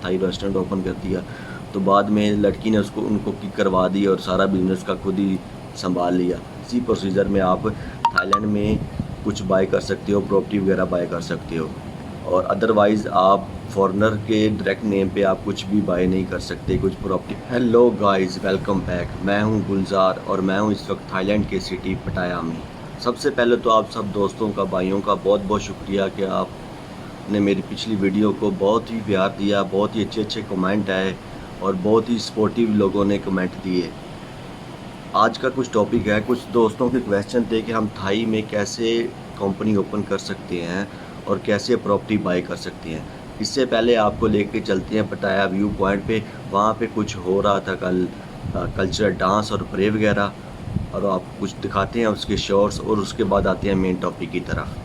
Thai restaurant open कर दिया, तो बाद में लड़की ने उनको किक करवा दी और सारा बिज़नेस का खुद ही संभाल लिया। इसी प्रोसीजर में आप थाईलैंड में कुछ बाय कर सकते हो, प्रॉपर्टी वगैरह बाय कर सकते हो, और अदरवाइज़ आप फॉरेनर के डायरेक्ट नेम पे आप कुछ भी बाय नहीं कर सकते कुछ property. Hello guys, welcome back. मैं हूं गुलजार और मैं हूं इस वक्त थाईलैंड के सिटी पटाया में। सबसे पहले तो आप सब दोस्तों का, भाइयों का बहुत बहुत शुक्रिया कि आपने मेरी पिछली वीडियो को बहुत ही प्यार दिया, बहुत ही अच्छे अच्छे कमेंट आए और बहुत ही सपोर्टिव लोगों ने कमेंट दिए। आज का कुछ टॉपिक है, कुछ दोस्तों के क्वेश्चन थे कि हम थाई में कैसे कंपनी ओपन कर सकते हैं और कैसे प्रॉपर्टी बाय कर सकते हैं। इससे पहले आपको लेके चलते हैं पटाया व्यू पॉइंट पे। वहाँ पे कुछ हो रहा था कल कल्चरल डांस और प्रे वगैरह, और आपको कुछ दिखाते हैं उसके शॉर्ट्स और उसके बाद आते हैं मेन टॉपिक की तरफ।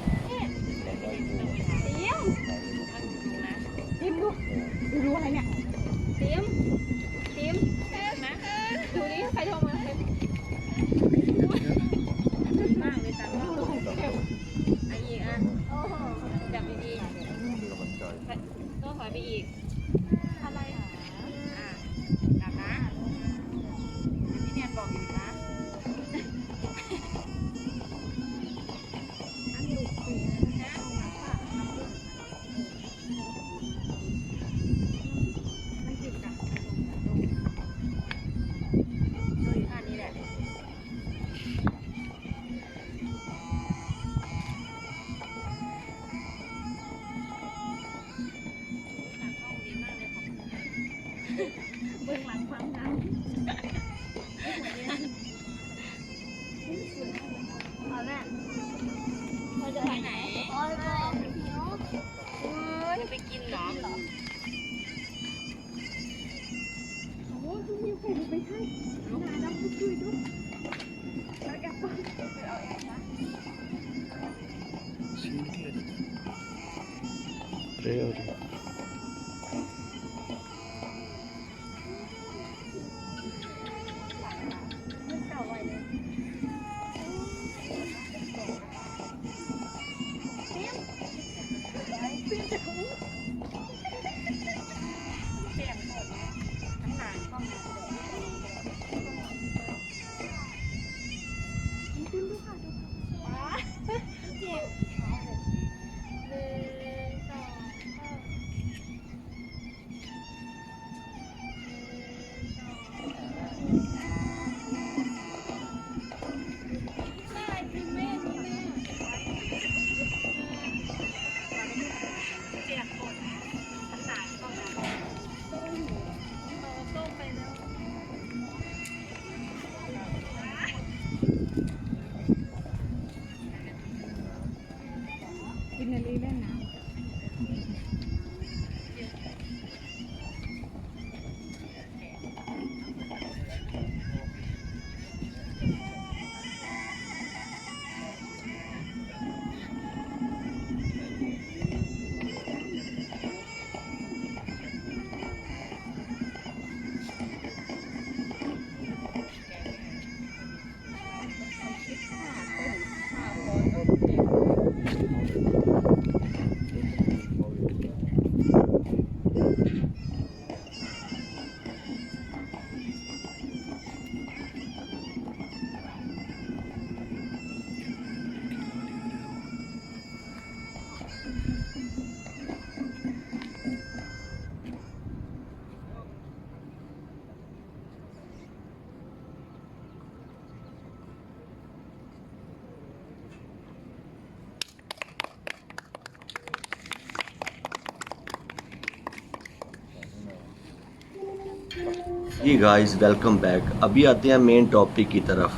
जी गाइस, वेलकम बैक। अभी आते हैं मेन टॉपिक की तरफ।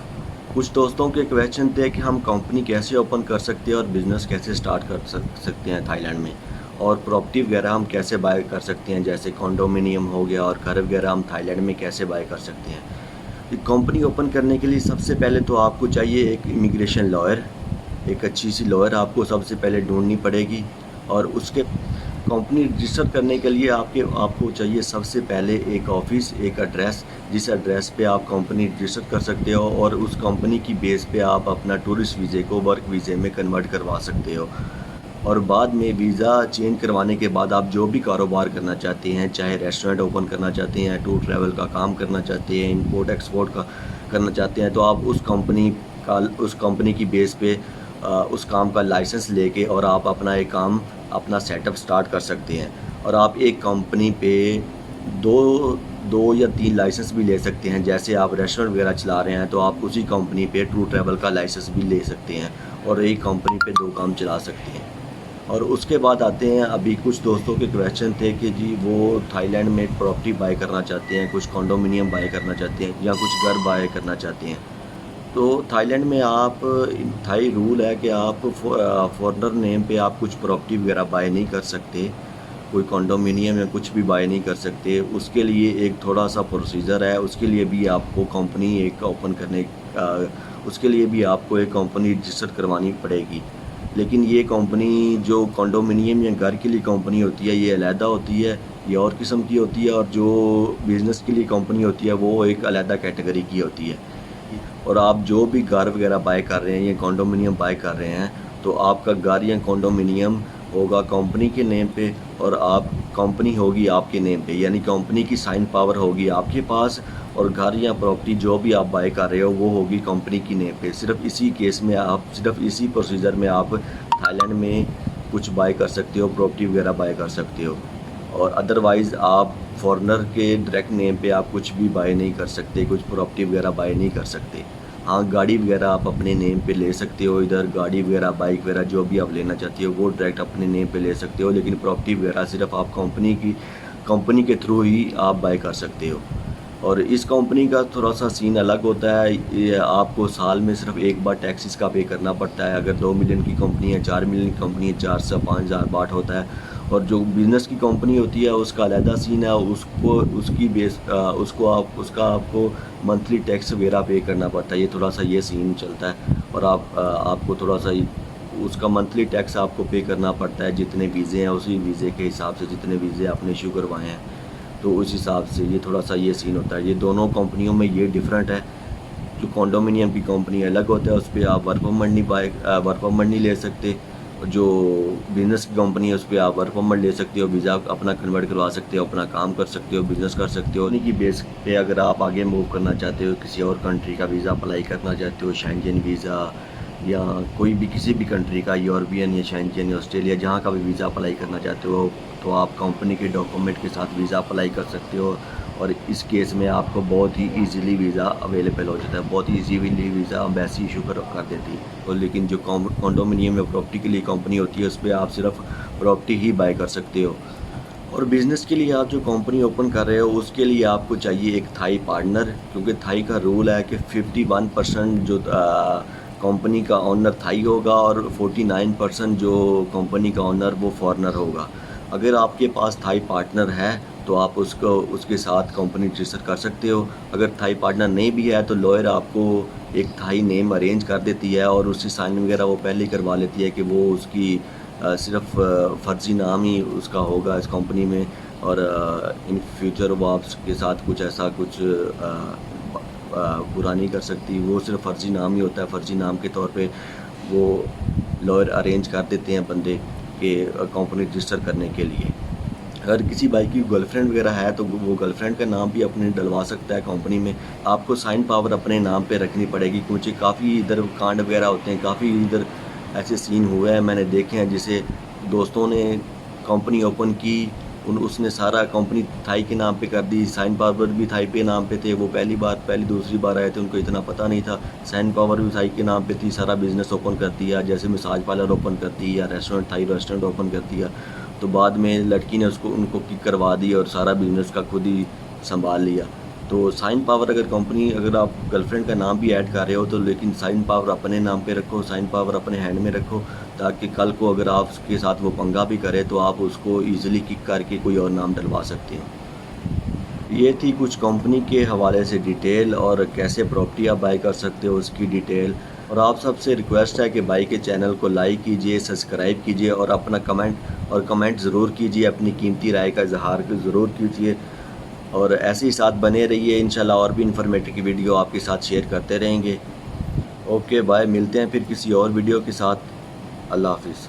कुछ दोस्तों के क्वेश्चन थे कि हम कंपनी कैसे ओपन कर सकते हैं और बिज़नेस कैसे स्टार्ट कर सकते हैं थाईलैंड में, और प्रॉपर्टी वगैरह हम कैसे बाय कर सकते हैं, जैसे कॉन्डोमिनियम हो गया और घर वगैरह हम थाईलैंड में कैसे बाय कर सकते हैं। कंपनी ओपन करने के लिए सबसे पहले तो आपको चाहिए एक इमिग्रेशन लॉयर। एक अच्छी सी लॉयर आपको सबसे पहले ढूंढनी पड़ेगी, और उसके कंपनी रजिस्टर करने के लिए आपको चाहिए सबसे पहले एक ऑफिस, एक एड्रेस, जिस एड्रेस पे आप कंपनी रजिस्टर कर सकते हो, और उस कंपनी की बेस पे आप अपना टूरिस्ट वीज़े को वर्क वीज़े में कन्वर्ट करवा सकते हो। और बाद में वीज़ा चेंज करवाने के बाद आप जो भी कारोबार करना चाहते हैं, चाहे रेस्टोरेंट ओपन करना चाहते हैं, टूर ट्रैवल का काम करना चाहते हैं, इंपोर्ट एक्सपोर्ट का करना चाहते हैं, तो आप उस कंपनी की बेस पे उस काम का लाइसेंस लेके और आप अपना एक काम अपना सेटअप स्टार्ट कर सकते हैं। और आप एक कंपनी पे दो दो या 3 लाइसेंस भी ले सकते हैं। जैसे आप रेस्टोरेंट वगैरह चला रहे हैं तो आप उसी कंपनी पे टूर ट्रैवल का लाइसेंस भी ले सकते हैं और एक कंपनी पे 2 काम चला सकते हैं। और उसके बाद आते हैं, अभी कुछ दोस्तों के क्वेश्चन थे कि जी वो थाईलैंड में एक प्रॉपर्टी बाय करना चाहते हैं, कुछ कंडोमिनियम बाय करना चाहते हैं या कुछ घर बाय करना चाहते हैं। तो थाईलैंड में आप थाई रूल है कि आप फॉरेनर नेम पे आप कुछ प्रॉपर्टी वगैरह बाय नहीं कर सकते, कोई कंडोमिनियम या कुछ भी बाय नहीं कर सकते। उसके लिए एक थोड़ा सा प्रोसीजर है, उसके लिए भी आपको कंपनी एक ओपन करने उसके लिए भी आपको एक कंपनी रजिस्टर करवानी पड़ेगी। लेकिन ये कंपनी जो कंडोमिनियम या घर के लिए कंपनी होती है ये अलहदा होती है, ये और किस्म की होती है, और जो बिज़नेस के लिए कंपनी होती है वो एक अलहदा कैटेगरी की होती है। और आप जो भी घर वगैरह बाय कर रहे हैं या कंडोमिनियम बाय कर रहे हैं तो आपका घर या कंडोमिनियम होगा कंपनी के नेम पे और आप कंपनी होगी आपके नेम पे, यानी कंपनी की साइन पावर होगी आपके पास, और घर या प्रॉपर्टी जो भी आप बाय कर रहे हो वो होगी कंपनी की नेम पे। सिर्फ इसी केस में आप सिर्फ इसी प्रोसीजर में आप थाईलैंड में कुछ बाय कर सकते हो, प्रॉपर्टी वगैरह बाय कर सकते हो। और अदरवाइज़ आप फॉरेनर के डायरेक्ट नेम पे आप कुछ भी बाय नहीं कर सकते, कुछ प्रॉपर्टी वगैरह बाय नहीं कर सकते। हाँ, गाड़ी वगैरह आप अपने नेम पे ले सकते हो, इधर गाड़ी वगैरह बाइक वगैरह जो भी आप लेना चाहते हो वो डायरेक्ट अपने नेम पे ले सकते हो, लेकिन प्रॉपर्टी वगैरह सिर्फ आप कंपनी के थ्रू ही आप बाय कर सकते हो। और इस कंपनी का थोड़ा सा सीन अलग होता है, ये आपको साल में सिर्फ एक बार टैक्सेस का पे करना पड़ता है। अगर 2 मिलियन की कंपनी है, 4 मिलियन की कंपनी है, 4 से 5,000 बाट होता है। और जो बिज़नेस की कंपनी होती है उसका अलहदा सीन है, उसका आपको मंथली टैक्स वगैरह पे करना पड़ता है। ये थोड़ा सा ये सीन चलता है। और आपको थोड़ा सा उसका मंथली टैक्स आपको पे करना पड़ता है, जितने वीज़े हैं उसी वीज़े के हिसाब से, जितने वीज़े आपने इशू करवाए हैं तो उस हिसाब से ये थोड़ा सा ये सीन होता है। ये दोनों कंपनियों में ये डिफरेंट है। जो कंडोमिनियम की कंपनी अलग होता है उस पर आप वर्क परमिट नहीं ले सकते। जो बिज़नेस की कंपनी है उस पर आप वर्क परमिट ले सकते हो, वीज़ा अपना कन्वर्ट करवा सकते हो, अपना काम कर सकते हो, बिज़नेस कर सकते हो। उन्हीं की बेस पे अगर आप आगे मूव करना चाहते हो, किसी और कंट्री का वीज़ा अप्लाई करना चाहते हो, शेंजन वीज़ा या कोई भी किसी भी कंट्री का, यूरोपियन या शेंजन या ऑस्ट्रेलिया, जहाँ का भी वीज़ा अप्लाई करना चाहते हो तो आप कंपनी के डॉक्यूमेंट के साथ वीज़ा अप्लाई कर सकते हो। और इस केस में आपको बहुत ही ईज़िली वीज़ा अवेलेबल हो जाता है, बहुत ही ईज़िली वीज़ा एम्बेसी इशू कर देती है। और लेकिन जो कंडोमिनियम या प्रॉपर्टी के लिए कंपनी होती है उस पर आप सिर्फ प्रॉपर्टी ही बाय कर सकते हो। और बिज़नेस के लिए आप जो कंपनी ओपन कर रहे हो उसके लिए आपको चाहिए एक थाई पार्टनर, क्योंकि थाई का रूल है कि 51% जो कंपनी का ऑनर थाई होगा और 49% जो कंपनी का ऑनर वो फॉरेनर होगा। अगर आपके पास थाई पार्टनर है तो आप उसके साथ कंपनी रजिस्टर कर सकते हो। अगर थाई पार्टनर नहीं भी है तो लॉयर आपको एक थाई नेम अरेंज कर देती है और उसकी साइन वगैरह वो पहले ही करवा लेती है कि वो उसकी सिर्फ फर्जी नाम ही उसका होगा इस कंपनी में, और इन फ्यूचर वो आपके साथ कुछ ऐसा कुछ बुरा नहीं कर सकती। वो सिर्फ फर्जी नाम ही होता है, फर्जी नाम के तौर पे वो लॉयर अरेंज कर देते हैं बंदे के कंपनी रजिस्टर करने के लिए। अगर किसी भाई की गर्लफ्रेंड वगैरह है तो वो गर्लफ्रेंड का नाम भी अपने डलवा सकता है कंपनी में। आपको साइन पावर अपने नाम पे रखनी पड़ेगी, क्योंकि काफ़ी इधर कांड वगैरह होते हैं, काफ़ी इधर ऐसे सीन हुए हैं मैंने देखे हैं। जिसे दोस्तों ने कंपनी ओपन की, उसने सारा कंपनी थाई के नाम पे कर दी, साइन पावर भी थाई पे नाम पे थे। वो पहली दूसरी बार आए थे, उनको इतना पता नहीं था। साइन पावर भी थाई के नाम पे थी, सारा बिज़नेस ओपन कर दिया, जैसे मसाज पार्लर ओपन कर दी या रेस्टोरेंट, थाई रेस्टोरेंट ओपन कर दिया। तो बाद में लड़की ने उनको किक करवा दी और सारा बिज़नेस का खुद ही संभाल लिया। तो साइन पावर अगर आप गर्लफ्रेंड का नाम भी ऐड कर रहे हो तो लेकिन साइन पावर अपने नाम पे रखो, साइन पावर अपने हैंड में रखो, ताकि कल को अगर आप उसके साथ वो पंगा भी करे तो आप उसको ईज़िली किक करके कोई और नाम डलवा सकते हो। ये थी कुछ कंपनी के हवाले से डिटेल, और कैसे प्रॉपर्टी आप बाय कर सकते हो उसकी डिटेल। और आप सबसे रिक्वेस्ट है कि भाई के चैनल को लाइक कीजिए, सब्सक्राइब कीजिए और अपना कमेंट ज़रूर कीजिए, अपनी कीमती राय का इजहार ज़रूर कीजिए। और ऐसे ही साथ बने रहिए, इंशाल्लाह और भी इन्फॉर्मेटिव की वीडियो आपके साथ शेयर करते रहेंगे। ओके बाय, मिलते हैं फिर किसी और वीडियो के साथ। अल्लाह हाफिज़।